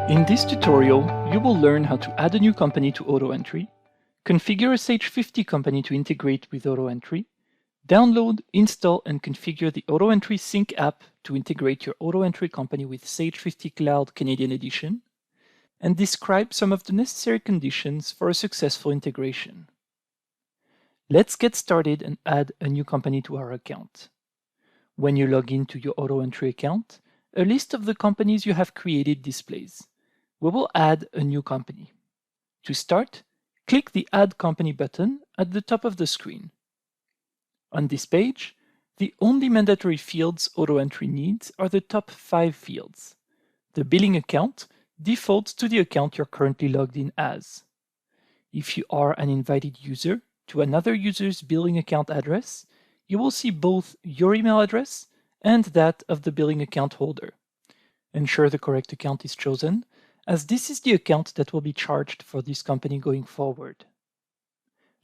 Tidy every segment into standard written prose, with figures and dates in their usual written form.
In this tutorial, you will learn how to add a new company to AutoEntry, configure a Sage 50 company to integrate with AutoEntry, download, install, and configure the AutoEntry Sync app to integrate your AutoEntry company with Sage 50 Cloud Canadian Edition, and describe some of the necessary conditions for a successful integration. Let's get started and add a new company to our account. When you log into your AutoEntry account, a list of the companies you have created displays. We will add a new company. To start, click the Add Company button at the top of the screen. On this page, the only mandatory fields AutoEntry needs are the top 5 fields. The billing account defaults to the account you're currently logged in as. If you are an invited user to another user's billing account address, you will see both your email address and that of the billing account holder. Ensure the correct account is chosen, as this is the account that will be charged for this company going forward.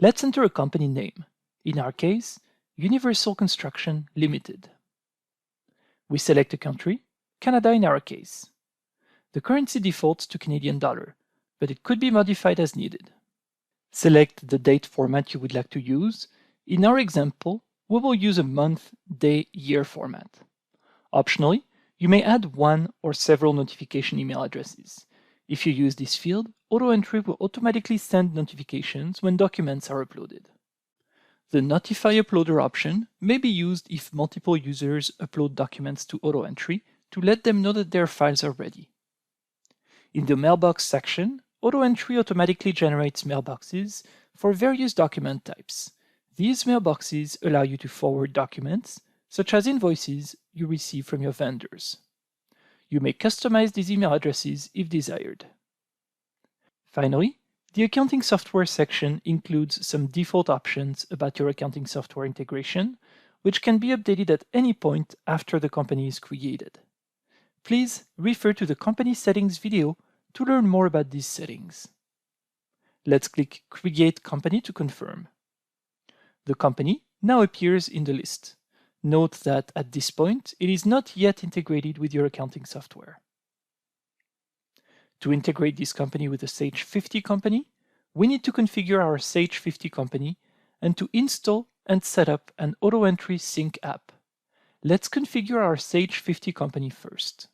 Let's enter a company name, in our case, Universal Construction Limited. We select a country, Canada in our case. The currency defaults to Canadian dollar, but it could be modified as needed. Select the date format you would like to use. In our example, we will use a month, day, year format. Optionally, you may add one or several notification email addresses. If you use this field, AutoEntry will automatically send notifications when documents are uploaded. The Notify Uploader option may be used if multiple users upload documents to AutoEntry to let them know that their files are ready. In the Mailbox section, AutoEntry automatically generates mailboxes for various document types. These mailboxes allow you to forward documents, such as invoices you receive from your vendors. You may customize these email addresses if desired. Finally, the Accounting Software section includes some default options about your accounting software integration, which can be updated at any point after the company is created. Please refer to the Company Settings video to learn more about these settings. Let's click Create Company to confirm. The company now appears in the list. Note that at this point, it is not yet integrated with your accounting software. To integrate this company with a Sage 50 company, we need to configure our Sage 50 company and to install and set up an AutoEntry Sync app. Let's configure our Sage 50 company first.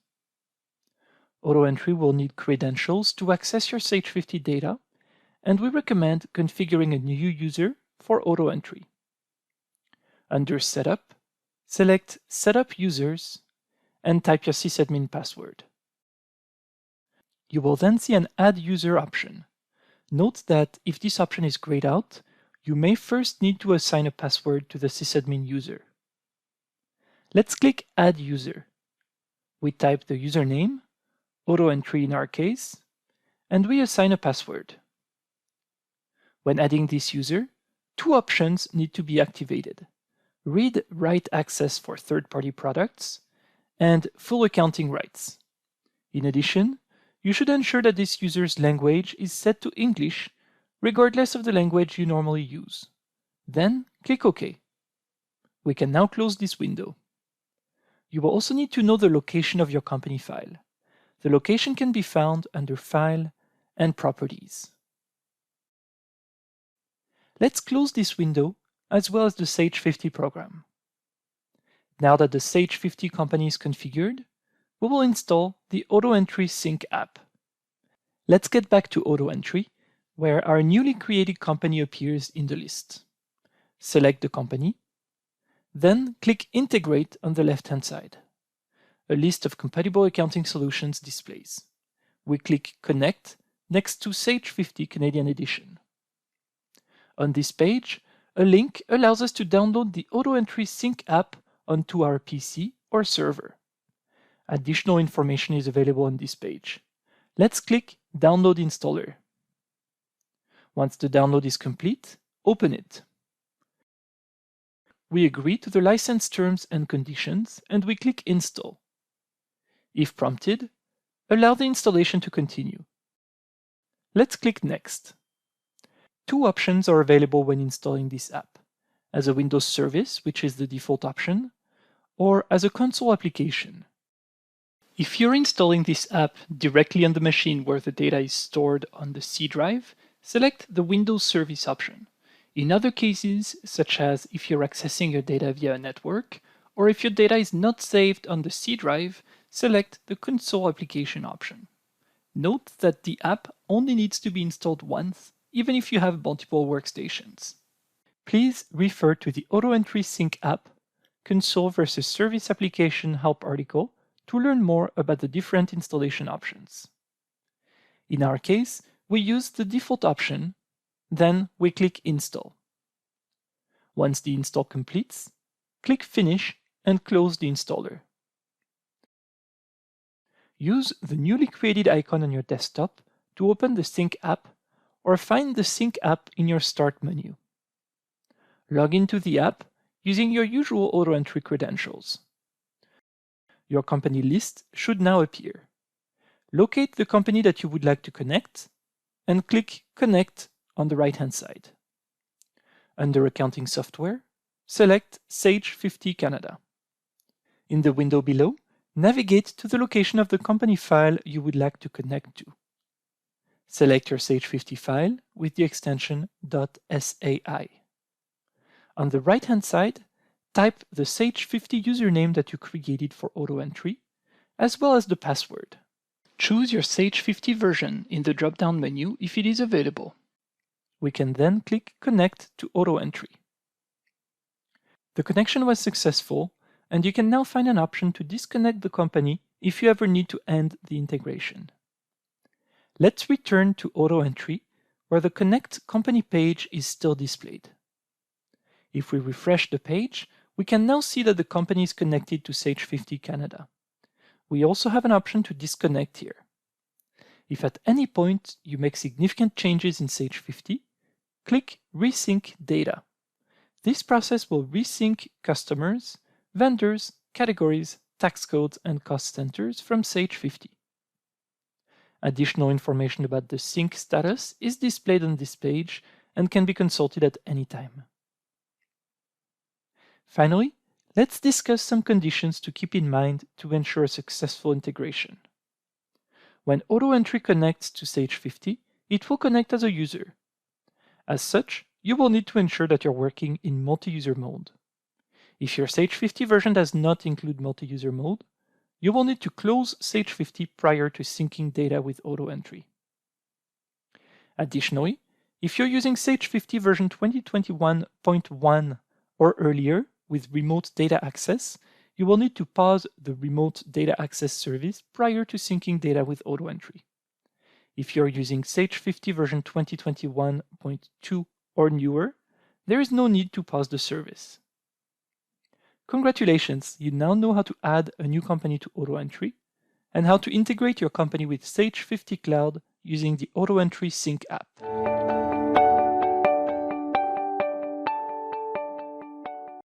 AutoEntry will need credentials to access your Sage 50 data, and we recommend configuring a new user for AutoEntry. Under Setup, select Setup Users and type your sysadmin password. You will then see an Add User option. Note that if this option is grayed out, you may first need to assign a password to the sysadmin user. Let's click Add User. We type the username, AutoEntry in our case, and we assign a password. When adding this user, two options need to be activated: Read/Write access for third-party products and full accounting rights. In addition, you should ensure that this user's language is set to English, regardless of the language you normally use. Then click OK. We can now close this window. You will also need to know the location of your company file. The location can be found under File and Properties. Let's close this window as well as the Sage 50 program. Now that the Sage 50 company is configured, we will install the AutoEntry Sync app. Let's get back to AutoEntry, where our newly created company appears in the list. Select the company, then click Integrate on the left-hand side. A list of compatible accounting solutions displays. We click Connect next to Sage 50 Canadian Edition. On this page, a link allows us to download the AutoEntry Sync app onto our PC or server. Additional information is available on this page. Let's click Download Installer. Once the download is complete, open it. We agree to the license terms and conditions and we click Install. If prompted, allow the installation to continue. Let's click Next. Two options are available when installing this app: as a Windows service, which is the default option, or as a console application. If you're installing this app directly on the machine where the data is stored on the C drive, select the Windows Service option. In other cases, such as if you're accessing your data via a network, or if your data is not saved on the C drive, select the Console Application option. Note that the app only needs to be installed once, even if you have multiple workstations. Please refer to the AutoEntry Sync app, Console versus Service Application Help article to learn more about the different installation options. In our case, we use the default option, then we click Install. Once the install completes, click Finish and close the installer. Use the newly created icon on your desktop to open the Sync app or find the Sync app in your Start menu. Log into the app using your usual AutoEntry credentials. Your company list should now appear. Locate the company that you would like to connect and click Connect on the right-hand side. Under Accounting Software, select Sage 50 Canada. In the window below, navigate to the location of the company file you would like to connect to. Select your Sage 50 file with the extension .sai. On the right-hand side, type the Sage 50 username that you created for AutoEntry, as well as the password. Choose your Sage 50 version in the drop-down menu if it is available. We can then click Connect to AutoEntry. The connection was successful, and you can now find an option to disconnect the company if you ever need to end the integration. Let's return to AutoEntry, where the Connect Company page is still displayed. If we refresh the page, we can now see that the company is connected to Sage 50 Canada. We also have an option to disconnect here. If at any point you make significant changes in Sage 50, click Resync Data. This process will resync customers, vendors, categories, tax codes, and cost centers from Sage 50. Additional information about the sync status is displayed on this page and can be consulted at any time. Finally, let's discuss some conditions to keep in mind to ensure a successful integration. When AutoEntry connects to Sage 50, it will connect as a user. As such, you will need to ensure that you're working in multi-user mode. If your Sage 50 version does not include multi-user mode, you will need to close Sage 50 prior to syncing data with AutoEntry. Additionally, if you're using Sage 50 version 2021.1 or earlier with remote data access, you will need to pause the remote data access service prior to syncing data with AutoEntry. If you're using Sage 50 version 2021.2 or newer, there is no need to pause the service. Congratulations, you now know how to add a new company to AutoEntry and how to integrate your company with Sage 50 Cloud using the AutoEntry Sync app.